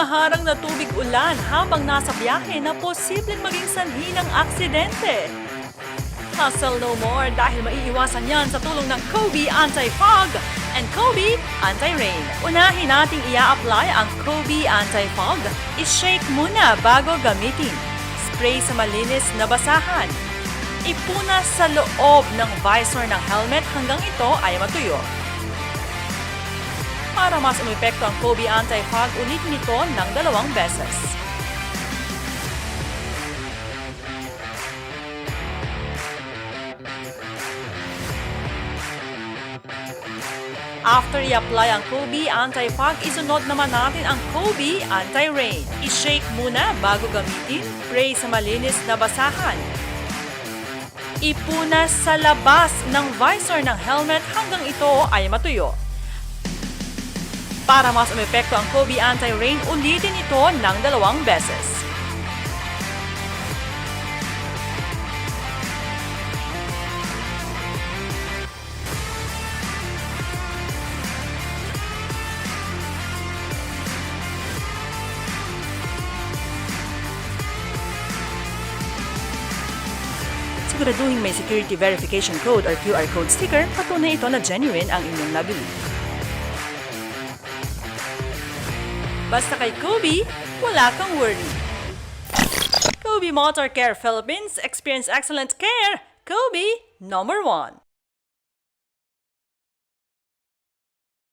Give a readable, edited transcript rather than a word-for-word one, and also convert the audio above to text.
humaharang na tubig ulan habang nasa biyahe na posibleng maging sanhi ng aksidente. Hustle no more dahil maiiwasan yan sa tulong ng Koby Anti-Fog and Koby Anti-Rain. Unahin nating i-apply ang Koby Anti-Fog. I-shake muna bago gamitin. Spray sa malinis na basahan. Ipuna sa loob ng visor ng helmet hanggang ito ay matuyo. Para mas umepekto ang Koby Anti-Fog, ulitin ito ng 2 beses. After i-apply ang Koby Anti-Fog, isunod naman natin ang Koby Anti-Rain. I-shake muna bago gamitin. Spray sa malinis na basahan. Ipuna sa labas ng visor ng helmet hanggang ito ay matuyo. Para mas umepekto ang Koby Anti-Rain, ulitin ito ng 2 beses. Siguraduhin may security verification code or QR code sticker, patunay ito na genuine ang inyong nabili. Basta kay Koby, wala kang worry. Koby Motor Care Philippines, experience excellent care. Koby, #1.